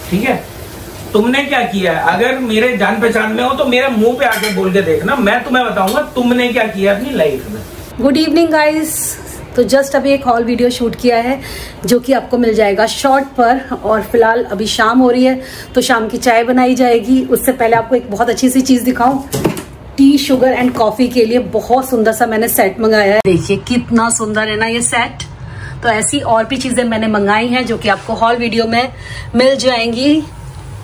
ठीक है। तुमने क्या किया है, अगर मेरे जान पहचान में हो तो मेरे मुंह पे आके बोल के देखना, मैं तुम्हें बताऊंगा तुमने क्या किया अपनी लाइफ में। Good evening guys. तो जस्ट अभी एक हॉल वीडियो शूट किया है जो कि आपको मिल जाएगा शॉर्ट पर, और फिलहाल अभी शाम हो रही है तो शाम की चाय बनाई जाएगी। उससे पहले आपको एक बहुत अच्छी सी चीज दिखाऊं, टी शुगर एंड कॉफी के लिए बहुत सुंदर सा मैंने सेट मंगाया है। देखिए कितना सुंदर है ना ये सेट। तो ऐसी और भी चीजें मैंने मंगाई हैं जो कि आपको हॉल वीडियो में मिल जाएंगी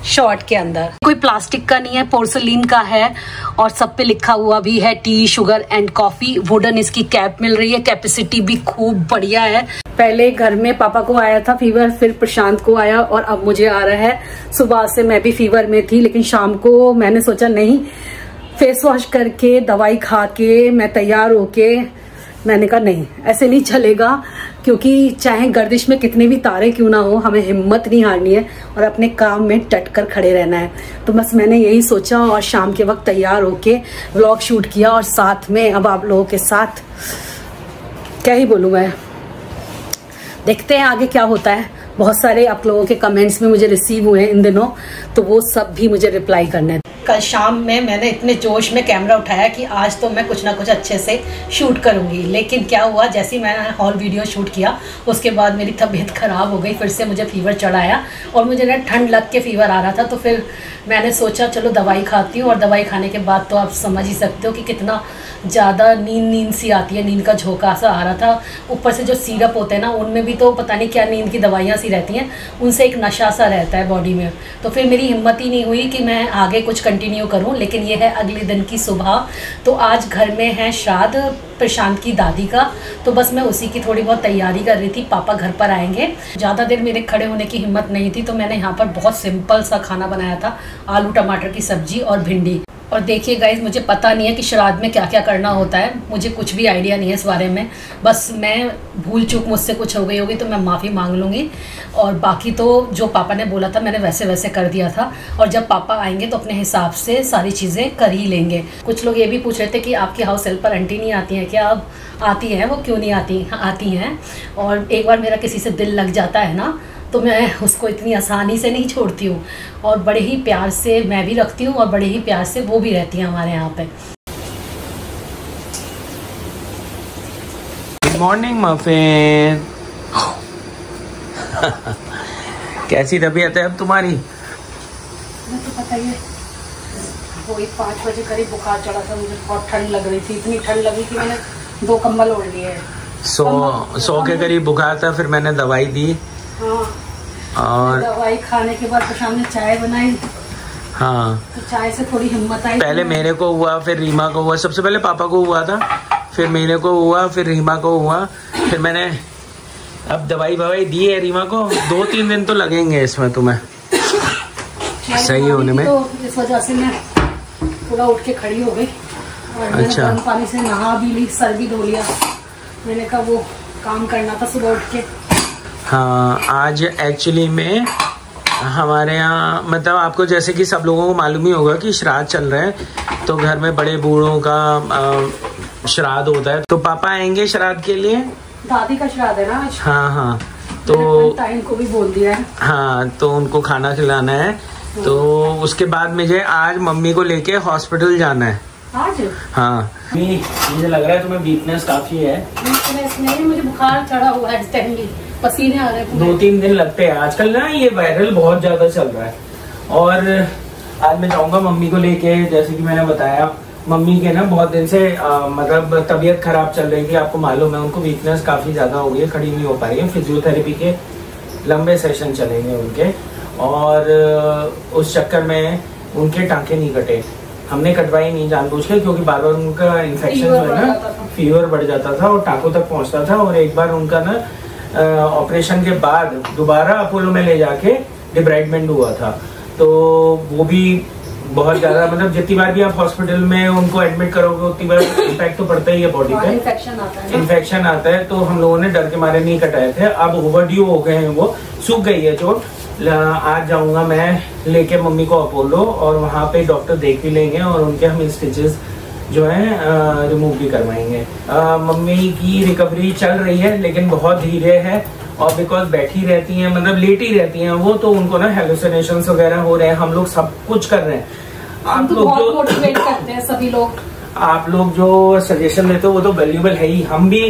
शॉर्ट के अंदर। कोई प्लास्टिक का नहीं है, पोर्सलिन का है, और सब पे लिखा हुआ भी है T sugar and coffee. Wooden इसकी कैप मिल रही है, कैपेसिटी भी खूब बढ़िया है। पहले घर में पापा को आया था फीवर, फिर प्रशांत को आया और अब मुझे आ रहा है। सुबह से मैं भी फीवर में थी, लेकिन शाम को मैंने सोचा नहीं, फेस वॉश करके दवाई खा के मैं तैयार होके, मैंने कहा नहीं ऐसे नहीं चलेगा, क्योंकि चाहे गर्दिश में कितने भी तारे क्यों ना हो, हमें हिम्मत नहीं हारनी है और अपने काम में डट कर खड़े रहना है। तो बस मैंने यही सोचा और शाम के वक्त तैयार होके व्लॉग शूट किया, और साथ में अब आप लोगों के साथ क्या ही बोलूँ मैं, देखते हैं आगे क्या होता है। बहुत सारे आप लोगों के कमेंट्स में मुझे रिसीव हुए हैं इन दिनों, तो वो सब भी मुझे रिप्लाई करने हैं। कल शाम में मैंने इतने जोश में कैमरा उठाया कि आज तो मैं कुछ ना कुछ अच्छे से शूट करूंगी, लेकिन क्या हुआ, जैसे ही मैंने हॉल वीडियो शूट किया उसके बाद मेरी तबीयत ख़राब हो गई, फिर से मुझे फीवर चढ़ाया और मुझे ना ठंड लग के फीवर आ रहा था। तो फिर मैंने सोचा चलो दवाई खाती हूँ, और दवाई खाने के बाद तो आप समझ ही सकते हो कि कितना ज़्यादा नींद सी आती है, नींद का झोंका सा आ रहा था। ऊपर से जो सिरप होते हैं ना, उनमें भी तो पता नहीं क्या नींद की दवाइयाँ सी रहती हैं, उनसे एक नशा सा रहता है बॉडी में। तो फिर मेरी हिम्मत ही नहीं हुई कि मैं आगे कुछ कंटिन्यू करूं। लेकिन ये है अगले दिन की सुबह, तो आज घर में है श्राद्ध प्रशांत की दादी का, तो बस मैं उसी की थोड़ी बहुत तैयारी कर रही थी। पापा घर पर आएंगे, ज़्यादा देर मेरे खड़े होने की हिम्मत नहीं थी, तो मैंने यहाँ पर बहुत सिंपल सा खाना बनाया था, आलू टमाटर की सब्जी और भिंडी। और देखिए गाइज, मुझे पता नहीं है कि श्राद्ध में क्या क्या करना होता है, मुझे कुछ भी आइडिया नहीं है इस बारे में। बस मैं भूल चूक मुझसे कुछ हो गई होगी तो मैं माफ़ी मांग लूँगी, और बाकी तो जो पापा ने बोला था मैंने वैसे वैसे कर दिया था। और जब पापा आएंगे तो अपने हिसाब से सारी चीज़ें कर ही लेंगे। कुछ लोग ये भी पूछ रहे थे कि आपकी हाउस हेल्प पर आंटी नहीं आती हैं क्या? अब आती हैं, वो क्यों नहीं आती, आती हैं। और एक बार मेरा किसी से दिल लग जाता है ना, तो मैं उसको इतनी आसानी से नहीं छोड़ती हूँ, और बड़े ही प्यार से मैं भी रखती हूँ और बड़े ही प्यार से वो भी रहती हैं हमारे यहाँ पे। Good morning muffin. कैसी तबीयत है अब तुम्हारी? मैं तो पता ही है, वही 5 बजे करीब बुखार चढ़ा था, मुझे बहुत ठंड लग रही थी, इतनी ठंड लगी कि मैंने 2 कंबल ओढ़ लिए। 100 के करीब बुखार था, फिर मैंने दवाई दी। हाँ, और दवाई खाने के बाद प्रशांत ने चाय बनाई। हाँ, तो चाय से थोड़ी हिम्मत आई। पहले मेरे को हुआ, फिर रीमा को हुआ, सबसे पहले पापा को हुआ था, फिर मेरे को हुआ, फिर रीमा को हुआ, फिर मैंने अब दवाई ववाई दी है रीमा को। 2-3 दिन तो लगेंगे इसमें तुम्हें सही होने में। तो इस वजह से मैं थोड़ा उठ के खड़ी हो गई और अच्छा, गर्म पानी से नहा भी ली, सर भी धो लिया। मैंने कहा वो काम करना था सुबह उठ के। हाँ, आज एक्चुअली में हमारे यहाँ मतलब आपको जैसे कि सब लोगों को मालूम ही होगा कि श्राद्ध चल रहे हैं, तो घर में बड़े बूढ़ों का श्राद्ध होता है। तो पापा आएंगे श्राद्ध के लिए, दादी का श्राद्ध है ना आज। हाँ हाँ, तो टाइम को भी बोल दिया है। हाँ, तो उनको खाना खिलाना है। तो उसके बाद मुझे आज मम्मी को लेके हॉस्पिटल जाना है आज। हाँ, मुझे लग रहा है तुम्हें वीकनेस काफी है। नहीं, मुझे बुखार चढ़ा हुआ है, पसीने आ रहे हैं। 2-3 दिन लगते हैं आजकल ना, ये वायरल बहुत ज्यादा चल रहा है। और आज मैं जाऊंगा मम्मी को लेके, जैसे कि मैंने बताया मम्मी के ना बहुत दिन से मतलब तबीयत खराब चल रही थी, आपको मालूम है, उनको वीकनेस काफी ज्यादा हो गई है, खड़ी नहीं हो पा रही है। फिजियोथेरेपी के लंबे सेशन चलेंगे उनके, और उस चक्कर में उनके टांके नहीं कटे, हमने कटवाई नहीं जानबूझ के, क्योंकि बार बार उनका इन्फेक्शन जो है ना, फीवर बढ़ जाता था और टांकों तक पहुंचता था। और एक बार उनका ना ऑपरेशन के बाद दोबारा अपोलो में ले जाके डिब्राइडमेंट हुआ था, तो वो भी बहुत ज्यादा, मतलब जितनी बार भी आप हॉस्पिटल में उनको एडमिट करोगे उतनी बार इम्पैक्ट तो पड़ता ही है बॉडी पे, इन्फेक्शन आता है। तो हम लोगों ने डर के मारे नहीं कटाए थे। अब ओवरड्यू हो गए हैं, वो सूख गई है चोट। आज जाऊंगा मैं लेके मम्मी को अपोलो, और वहाँ पे डॉक्टर देख भी लेंगे और उनके हम स्टिचेस जो है रिमूव भी करवाएंगे। मम्मी की रिकवरी चल रही है लेकिन बहुत धीरे है, और बिकॉज बैठी रहती हैं, मतलब लेटी रहती हैं वो, तो उनको ना हेलुसिनेशंस वगैरह हो रहे हैं। हम लोग सब कुछ कर रहे हैं। आप तो लोग जो मोटिवेट करते हैं सभी लोग, आप लोग जो सजेशन देते हो वो तो वैल्यूबल है ही। हम भी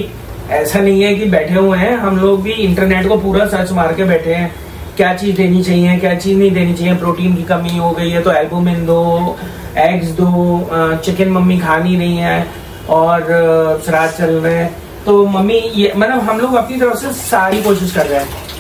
ऐसा नहीं है कि बैठे हुए हैं, हम लोग भी इंटरनेट को पूरा सर्च मार के बैठे हैं, क्या चीज देनी चाहिए, क्या चीज नहीं देनी चाहिए। प्रोटीन की कमी हो गई है तो एल्बुमिन दो, एग्स दो, चिकन मम्मी खा नहीं रही है और श्राद्ध चल रहे हैं तो मम्मी ये, मतलब हम लोग अपनी तरफ से सारी कोशिश कर रहे हैं।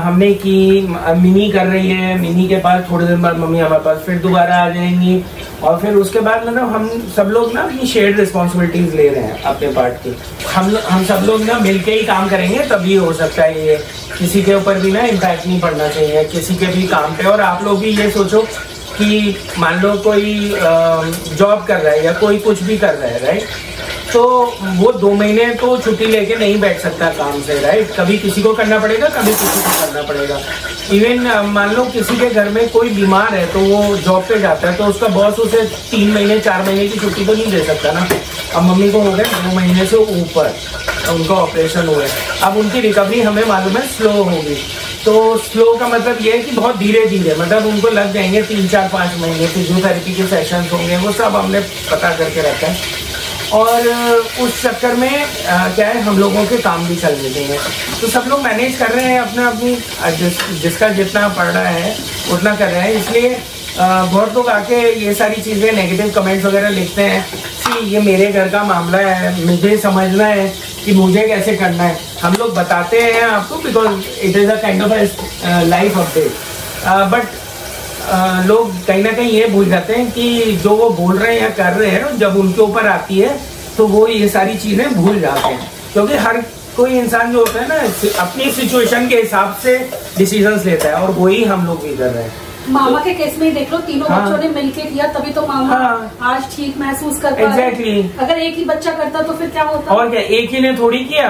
हमने की मिनी कर रही है, मिनी के बाद थोड़े दिन बाद मम्मी हमारे पास फिर दोबारा आ जाएंगी और फिर उसके बाद मतलब हम सब लोग ना अपनी शेयर्ड रिस्पॉन्सिबिलिटीज ले रहे हैं अपने पार्ट की। हम सब लोग ना मिलके ही काम करेंगे तभी हो सकता है ये, किसी के ऊपर भी ना इम्पैक्ट नहीं पड़ना चाहिए किसी के भी काम पे। और आप लोग भी ये सोचो कि मान लो कोई जॉब कर रहा है या कोई कुछ भी कर रहा है, राइट, तो वो 2 महीने तो छुट्टी लेके नहीं बैठ सकता काम से, राइट। कभी किसी को करना पड़ेगा, कभी किसी को करना पड़ेगा। इवन मान लो किसी के घर में कोई बीमार है तो वो जॉब पे जाता है तो उसका बॉस उसे 3 महीने 4 महीने की छुट्टी तो नहीं दे सकता ना। अब मम्मी को हो गए 2 महीने से ऊपर, उनका ऑपरेशन हुआ है। अब उनकी रिकवरी हमें मालूम है स्लो होगी, तो स्लो का मतलब ये है कि बहुत धीरे धीरे, मतलब उनको लग जाएंगे 3, 4, 5 महीने। फिजियोथेरेपी के सेशंस होंगे, वो सब हमने पता करके रखा है। और उस चक्कर में क्या है, हम लोगों के काम भी चल रहे हैं तो सब लोग मैनेज कर रहे हैं अपना अपनी, जिसका जितना पड़ रहा है उतना कर रहे हैं। इसलिए बहुत लोग आके ये सारी चीजें नेगेटिव कमेंट्स वगैरह लिखते हैं कि ये मेरे घर का मामला है, मुझे समझना है कि मुझे कैसे करना है। हम लोग बताते हैं आपको because it is a kind of life update. But लोग कहीं ना कहीं ये भूल जाते हैं कि जो वो बोल रहे हैं या कर रहे हैं, जब उनके ऊपर आती है तो वो ये सारी चीजें भूल जाते हैं। क्योंकि हर कोई इंसान जो होता है ना अपनी सिचुएशन के हिसाब से डिसीजंस लेता है और वही हम लोग भी कर रहे हैं। मामा के केस में ही देख लो, तीनों बच्चों ने मिलके किया तभी तो मामा आज ठीक महसूस कर पा रहे हैं। अगर एक ही बच्चा करता तो फिर क्या होता? और क्या, एक ही ने थोड़ी किया,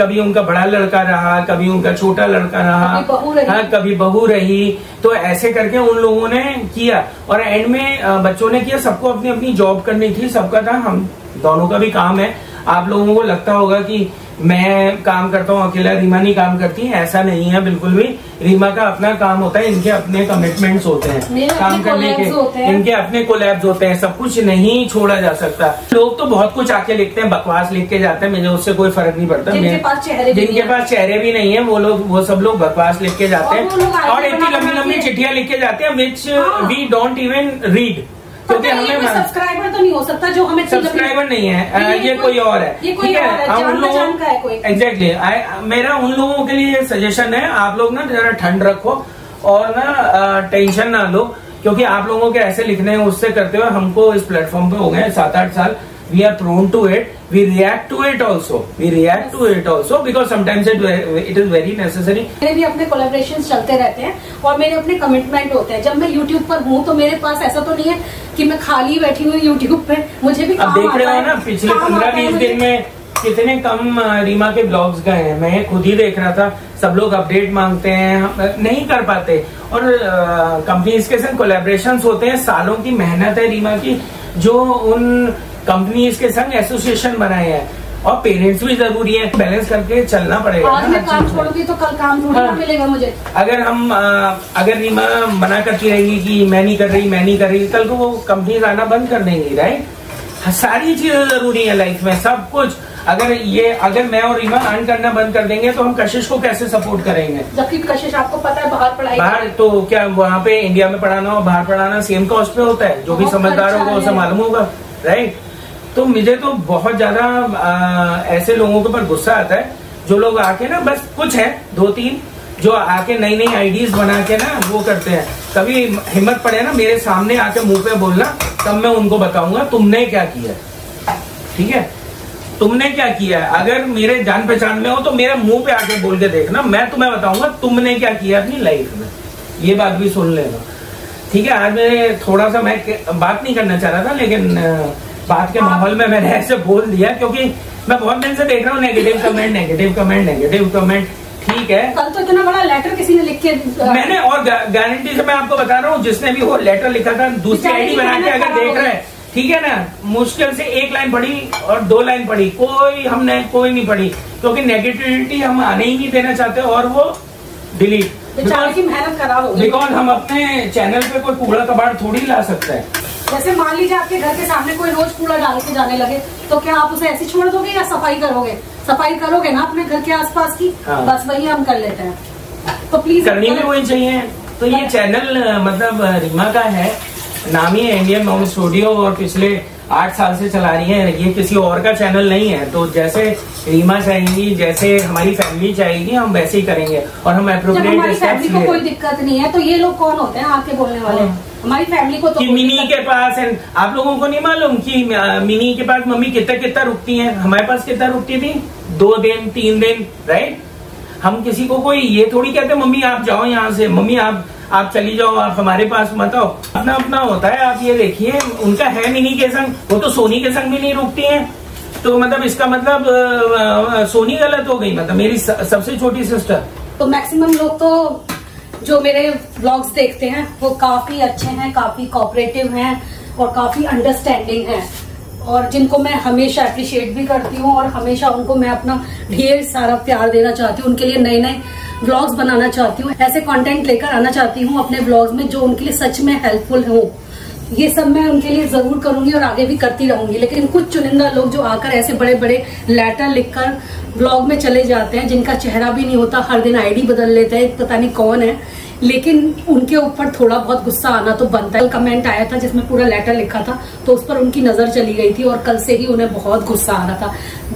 कभी उनका बड़ा लड़का रहा, कभी उनका छोटा लड़का रहा, कभी बहू रही, तो ऐसे करके उन लोगों ने किया। और एंड में बच्चों ने किया, सबको अपनी अपनी जॉब करनी थी, सबका था, हम दोनों का भी काम है। आप लोगों को लगता होगा कि मैं काम करता हूँ अकेला, रीमा नहीं काम करती, ऐसा नहीं है बिल्कुल भी। रीमा का अपना काम होता है, इनके अपने कमिटमेंट्स होते हैं काम करने के, इनके अपने कोलैब्स होते हैं, सब कुछ नहीं छोड़ा जा सकता। लोग तो बहुत कुछ आके लिखते हैं, बकवास लिख के जाते हैं, मुझे उससे कोई फर्क नहीं पड़ता। जिनके पास चेहरे भी नहीं है वो सब लोग बकवास लिख के जाते हैं और इतनी लंबी लंबी चिट्ठियां लिख के जाते हैं which we don't even read. क्योंकि हमें सब्सक्राइबर तो नहीं हो सकता जो हमें सब्सक्राइबर नहीं है, ये कोई और है, ठीक है। उन लोगों एग्जैक्टली मेरा उन लोगों के लिए सजेशन है, आप लोग ना जरा ठंड रखो और ना टेंशन ना लो। क्योंकि आप लोगों के ऐसे लिखने हैं उससे करते हुए हमको इस प्लेटफॉर्म पे हो गए 7-8 साल। We are prone to it. We react to it also. We react to it also because sometimes it is very necessary. मेरे भी अपने कोलैबोरेशंस चलते रहते हैं और मेरे अपने कमिटमेंट होते हैं। जब मैं YouTube पर हूँ तो मेरे पास ऐसा तो नहीं है कि मैं खाली बैठी हुई YouTube पे, मुझे भी अब देख रहे हो ना पिछले 15-20 दिन में कितने कम रीमा के ब्लॉग्स गए हैं। मैं खुद ही देख रहा था, सब लोग अपडेट मांगते हैं, नहीं कर पाते। और कंपनीज के साथ कोलैबोरेशंस होते हैं, सालों की मेहनत है रीमा की, जो उन कंपनीज के संग एसोसिएशन बनाए हैं। और पेरेंट्स भी जरूरी है, बैलेंस करके चलना पड़ेगा। आज मैं काम छोड़ूंगी तो कल काम थोड़ी मिलेगा मुझे। अगर रीमा मना करती रहेगी कि मैं नहीं कर रही, कल को वो कंपनीज आना बंद कर देंगी, राइट। सारी चीजें जरूरी है लाइफ में, सब कुछ। अगर मैं और रीमा अर्न करना बंद कर देंगे तो हम कशिश को कैसे सपोर्ट करेंगे? जबकि कशिश आपको पता है बाहर तो क्या वहाँ पे इंडिया में पढ़ाना और बाहर पढ़ाना सेम कॉस्ट पे होता है? जो भी समझदार होगा उसे मालूम होगा, राइट। तो मुझे तो बहुत ज्यादा ऐसे लोगों के ऊपर गुस्सा आता है जो लोग आके ना, बस कुछ है 2-3 जो आके नई नई आइडियाज बना के ना वो करते हैं। कभी हिम्मत पड़े ना मेरे सामने आके मुंह पे बोलना, तब मैं उनको बताऊंगा तुमने क्या किया, ठीक है, तुमने क्या किया है। अगर मेरे जान पहचान में हो तो मेरे मुंह पे आके बोल के देखना, मैं तुम्हें बताऊंगा तुमने क्या किया अपनी लाइफ में। ये बात भी सुन लेना, ठीक है। आज मैं थोड़ा सा मैं बात नहीं करना चाह रहा था, लेकिन बात के माहौल में मैंने ऐसे बोल दिया क्योंकि मैं बहुत दिन से देख रहा हूँ नेगेटिव कमेंट, ठीक है। कल तो इतना बड़ा लेटर किसी ने लिख के मैंने, और गारंटी से मैं आपको बता रहा हूँ, जिसने भी वो लेटर लिखा था दूसरी आईडी बना के अगर देख रहा है ठीक है ना, मुश्किल से 1 लाइन पढ़ी और 2 लाइन पढ़ी, हमने कोई नहीं पढ़ी, क्योंकि नेगेटिविटी हम आने ही नहीं देना चाहते और वो डिलीट, बेचारे की मेहनत खराब हो गई। बिकॉज हम अपने चैनल पे कोई कूड़ा कबाड़ थोड़ी ला सकते हैं। जैसे मान लीजिए आपके घर के सामने कोई रोज कूड़ा डाल के जाने लगे, तो क्या आप उसे ऐसे छोड़ दोगे या सफाई करोगे? सफाई करोगे ना अपने घर के आसपास की। हाँ। बस वही हम कर लेते हैं, तो प्लीज करनी भी वही चाहिए। तो ये चैनल मतलब रीमा का है, नाम ही है इंडियन मॉम स्टूडियो, और पिछले 8 साल से चला रही है। ये किसी और का चैनल नहीं है। तो जैसे रीमा चाहेंगी, जैसे हमारी फैमिली चाहेगी, हम वैसे ही करेंगे और हम एप्रोप्रिएट हमारी फैमिली को कोई दिक्कत नहीं है, तो ये लोग कौन होते हैं आके बोलने वाले? हमारी फैमिली को तो मिनी के पास है, आप लोगों को नहीं मालूम कि मिनी के पास मम्मी कितना रुकती है, हमारे पास कितना रुकती थी? 2 दिन 3 दिन, राइट। हम किसी को कोई ये थोड़ी कहते मम्मी आप जाओ यहाँ से, मम्मी आप चली जाओ, आप हमारे पास मत आओ। अपना अपना होता है। आप ये देखिए, उनका है मिनी के संग, वो तो सोनी के संग भी नहीं रुकती है। तो मतलब इसका मतलब सोनी गलत हो गई, मतलब मेरी सबसे छोटी सिस्टर। तो मैक्सिमम लोग तो जो मेरे व्लॉग्स देखते हैं वो काफी अच्छे हैं, काफी कोऑपरेटिव हैं और काफी अंडरस्टैंडिंग हैं, और जिनको मैं हमेशा अप्रिशिएट भी करती हूँ और हमेशा उनको मैं अपना ढेर सारा प्यार देना चाहती हूँ। उनके लिए नए नए व्लॉग्स बनाना चाहती हूँ, ऐसे कंटेंट लेकर आना चाहती हूँ अपने व्लॉग्स में जो उनके लिए सच में हेल्पफुल हो। ये सब मैं उनके लिए जरूर करूंगी और आगे भी करती रहूंगी। लेकिन कुछ चुनिंदा लोग जो आकर ऐसे बड़े बड़े लेटर लिखकर व्लॉग में चले जाते हैं, जिनका चेहरा भी नहीं होता, हर दिन आईडी बदल लेते हैं, पता नहीं कौन है, लेकिन उनके ऊपर थोड़ा बहुत गुस्सा आना तो बनता है। कमेंट आया था जिसमें पूरा लेटर लिखा था, तो उस पर उनकी नजर चली गई थी और कल से ही उन्हें बहुत गुस्सा आ रहा था।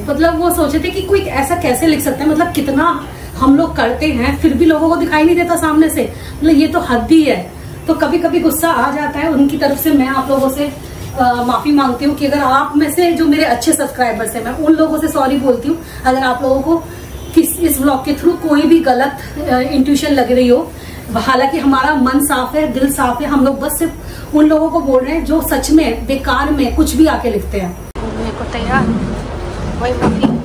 मतलब वो सोचे थे कि कोई ऐसा कैसे लिख सकता है, मतलब कितना हम लोग करते हैं फिर भी लोगों को दिखाई नहीं देता सामने से, मतलब ये तो हद ही है। तो कभी कभी गुस्सा आ जाता है। उनकी तरफ से मैं आप लोगों से माफी मांगती हूँ कि अगर आप में से जो मेरे अच्छे सब्सक्राइबर्स हैं, मैं उन लोगों से सॉरी बोलती हूँ अगर आप लोगों को इस व्लॉग के थ्रू कोई भी गलत इंट्यूशन लग रही हो। हालांकि हमारा मन साफ है, दिल साफ है, हम लोग बस सिर्फ उन लोगों को बोल रहे हैं जो सच में बेकार में कुछ भी आके लिखते हैं। मेरे को तैयार वही माफी।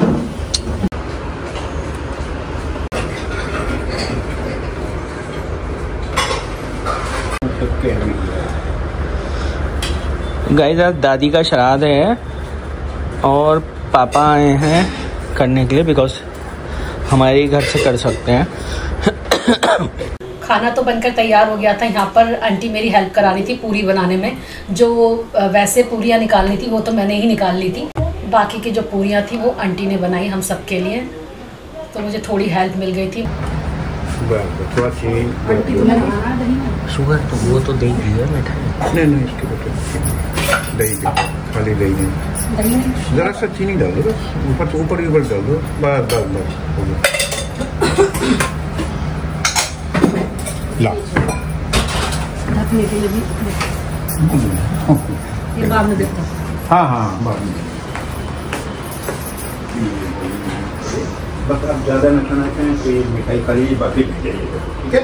गाइस आज दादी का श्राद्ध है और पापा आए हैं करने के लिए, बिकॉज हमारे घर से कर सकते हैं। खाना तो बनकर तैयार हो गया था। यहाँ पर आंटी मेरी हेल्प करा रही थी पूरी बनाने में। जो वैसे पूरियाँ निकालनी थी वो तो मैंने ही निकाल ली थी, बाकी की जो पूरियाँ थी वो आंटी ने बनाई हम सब के लिए, तो मुझे थोड़ी हेल्प मिल गई थी। शुगर तो वो तो दही है मिठाई, नहीं इसके दही खाली दही जरा सा चीनी डाल दो, ऊपर डाल दो, बस हो गया। ला ये बाद में देखो। हाँ बाद में। बस आप ज़्यादा न खाना चाहें तो ये मिठाई खा लीजिए, बाकी भेज जाइएगा, ठीक है।